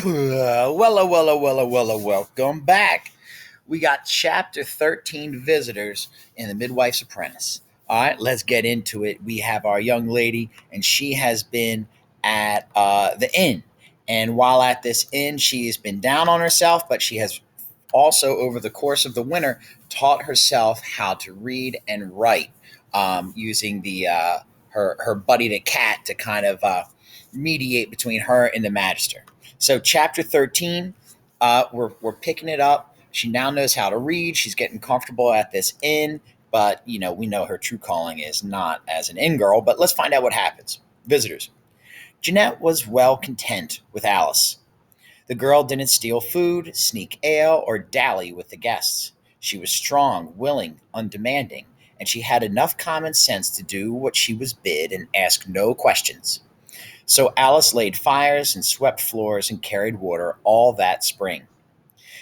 Welcome back. We got chapter 13 visitors in the Midwife's Apprentice. All right, let's get into it. We have our young lady, and she has been at the inn. And while at this inn, she has been down on herself, but she has also, over the course of the winter, taught herself how to read and write using her buddy, the cat, to kind of mediate between her and the magister. So, chapter 13, we're picking it up. She now knows how to read. She's getting comfortable at this inn, but we know her true calling is not as an inn girl. But let's find out what happens. Visitors. Jeanette was well content with Alice. The girl didn't steal food, sneak ale, or dally with the guests. She was strong, willing, undemanding, and she had enough common sense to do what she was bid and ask no questions. So Alice laid fires and swept floors and carried water all that spring.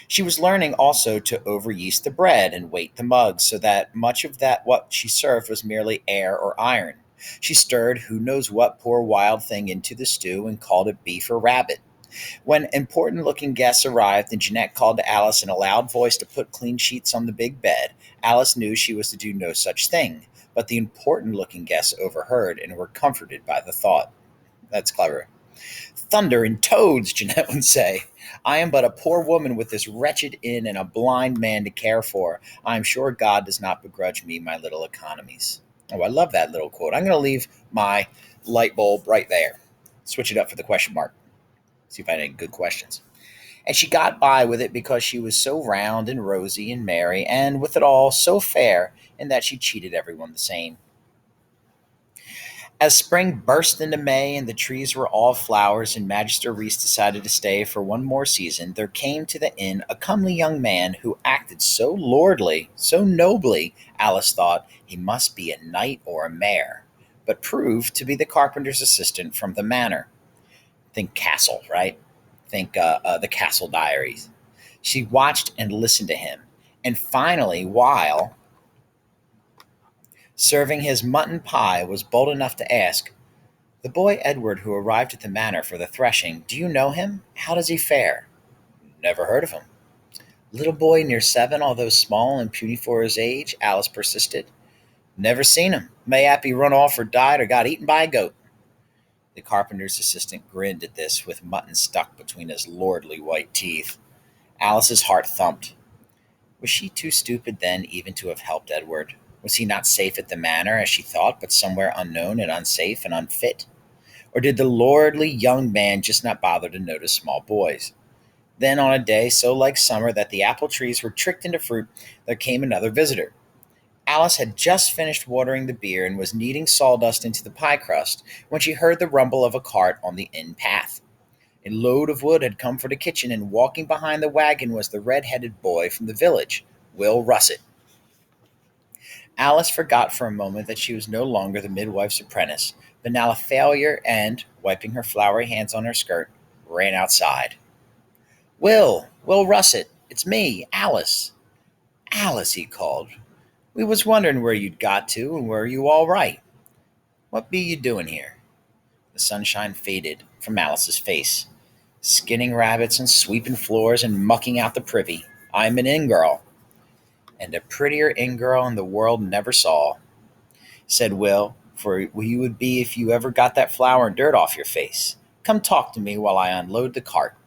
She was learning also to over yeast the bread and weight the mugs so that much of that what she served was merely air or iron. She stirred who knows what poor wild thing into the stew and called it beef or rabbit. When important looking guests arrived and Jeanette called to Alice in a loud voice to put clean sheets on the big bed, Alice knew she was to do no such thing. But the important looking guests overheard and were comforted by the thought. That's clever. Thunder and toads, Jeanette would say. I am but a poor woman with this wretched inn and a blind man to care for. I am sure God does not begrudge me my little economies. Oh, I love that little quote. I'm going to leave my light bulb right there. Switch it up for the question mark. See if I had any good questions. And she got by with it because she was so round and rosy and merry, and with it all so fair in that she cheated everyone the same. As spring burst into May and the trees were all flowers, and Magister Reese decided to stay for one more season, there came to the inn a comely young man who acted so lordly, so nobly, Alice thought he must be a knight or a mayor, but proved to be the carpenter's assistant from the manor. Think castle, right? Think the Castle Diaries. She watched and listened to him, and finally, while serving his mutton pie, was bold enough to ask, "The boy Edward who arrived at the manor for the threshing, do you know him? How does he fare?" "Never heard of him." "Little boy near 7, although small and puny for his age," Alice persisted. "Never seen him. Mayhap he run off or died or got eaten by a goat." The carpenter's assistant grinned at this with mutton stuck between his lordly white teeth. Alice's heart thumped. Was she too stupid then even to have helped Edward? Was he not safe at the manor, as she thought, but somewhere unknown and unsafe and unfit? Or did the lordly young man just not bother to notice small boys? Then, on a day so like summer that the apple trees were tricked into fruit, there came another visitor. Alice had just finished watering the beer and was kneading sawdust into the pie crust when she heard the rumble of a cart on the inn path. A load of wood had come for the kitchen, and walking behind the wagon was the red-headed boy from the village, Will Russet. Alice forgot for a moment that she was no longer the midwife's apprentice, but now a failure, and, wiping her floury hands on her skirt, ran outside. Will Russet, it's me, Alice." "Alice," he called, "we was wondering where you'd got to, and were you all right? What be you doing here?" The sunshine faded from Alice's face. "Skinning rabbits and sweeping floors and mucking out the privy. I'm an inn-girl." "And a prettier inn-girl in the world never saw," said Will, "for you would be if you ever got that flour and dirt off your face. Come talk to me while I unload the cart."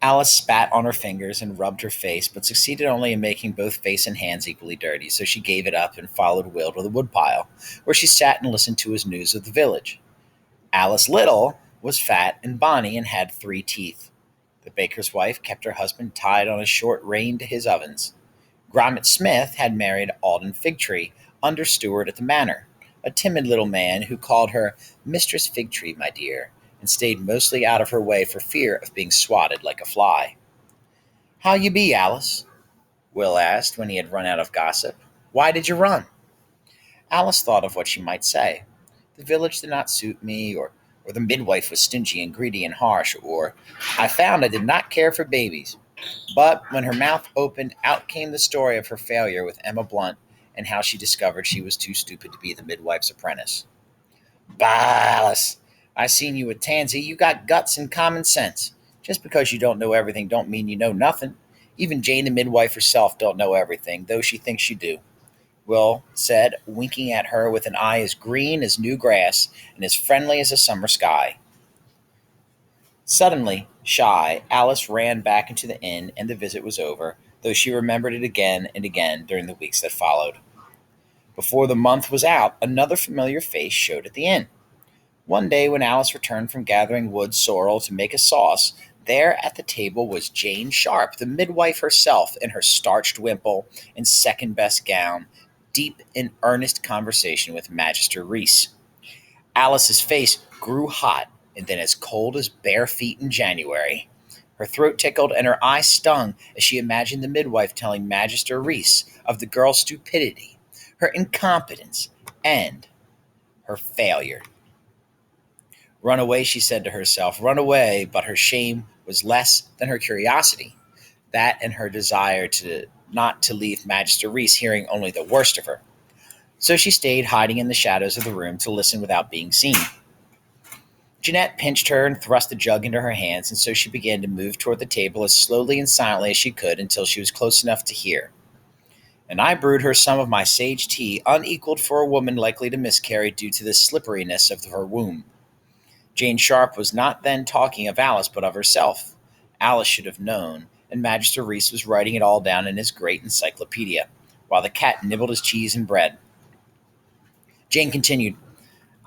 Alice spat on her fingers and rubbed her face, but succeeded only in making both face and hands equally dirty, so she gave it up and followed Will to the woodpile, where she sat and listened to his news of the village. Alice Little was fat and bonny and had 3 teeth. The baker's wife kept her husband tied on a short rein to his ovens. Gromit Smith had married Alden Figtree, under steward at the manor, a timid little man who called her Mistress Figtree, my dear, and stayed mostly out of her way for fear of being swatted like a fly. "How you be, Alice?" Will asked when he had run out of gossip. "Why did you run?" Alice thought of what she might say. The village did not suit me, or the midwife was stingy and greedy and harsh, or I found I did not care for babies. But when her mouth opened, out came the story of her failure with Emma Blunt and how she discovered she was too stupid to be the midwife's apprentice. "Bah, Alice, I seen you with Tansy. You got guts and common sense. Just because you don't know everything don't mean you know nothing. Even Jane the midwife herself don't know everything, though she thinks you do. Will said, winking at her with an eye as green as new grass and as friendly as a summer sky. Suddenly, shy, Alice ran back into the inn and the visit was over, though she remembered it again and again during the weeks that followed. Before the month was out, another familiar face showed at the inn. One day, when Alice returned from gathering wood sorrel to make a sauce, there at the table was Jane Sharp, the midwife herself, in her starched wimple and second best gown, deep in earnest conversation with Magister Reese. Alice's face grew hot and then as cold as bare feet in January. Her throat tickled and her eyes stung as she imagined the midwife telling Magister Reese of the girl's stupidity, her incompetence, and her failure. Run away, she said to herself, run away, but her shame was less than her curiosity, that and her desire to not to leave Magister Reese hearing only the worst of her. So she stayed hiding in the shadows of the room to listen without being seen. Jeanette pinched her and thrust the jug into her hands, and so she began to move toward the table as slowly and silently as she could until she was close enough to hear. And I brewed her some of my sage tea, unequaled for a woman likely to miscarry due to the slipperiness of her womb. Jane Sharp was not then talking of Alice, but of herself. Alice should have known, and Magister Reese was writing it all down in his great encyclopedia, while the cat nibbled his cheese and bread. Jane continued,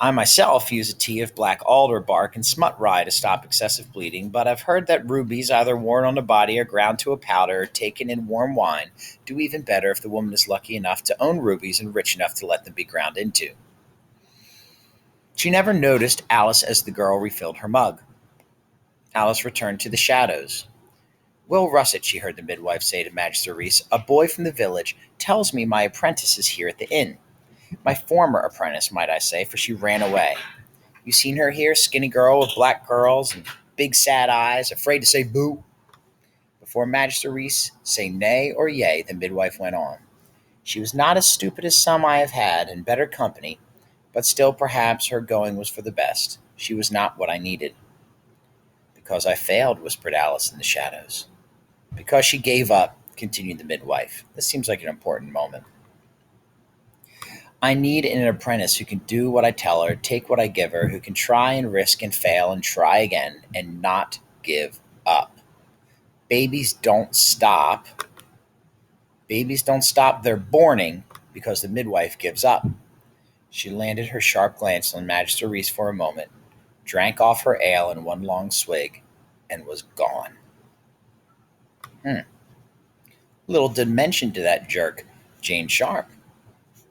I myself use a tea of black alder bark and smut rye to stop excessive bleeding, but I've heard that rubies, either worn on the body or ground to a powder or taken in warm wine, do even better if the woman is lucky enough to own rubies and rich enough to let them be ground into. She never noticed Alice as the girl refilled her mug. Alice returned to the shadows. Will Russet, she heard the midwife say to Magister Reese, a boy from the village, tells me my apprentice is here at the inn. My former apprentice, might I say, for she ran away. You seen her here, skinny girl with black curls and big sad eyes, afraid to say boo? Before Magister Reese say nay or yea, the midwife went on. She was not as stupid as some I have had, and better company, but still perhaps her going was for the best. She was not what I needed. Because I failed, whispered Alice in the shadows. Because she gave up, continued the midwife. This seems like an important moment. I need an apprentice who can do what I tell her, take what I give her, who can try and risk and fail and try again and not give up. Babies don't stop. Babies don't stop their borning because the midwife gives up. She landed her sharp glance on Magister Reese for a moment, drank off her ale in one long swig, and was gone. Little did mention to that jerk, Jane Sharp.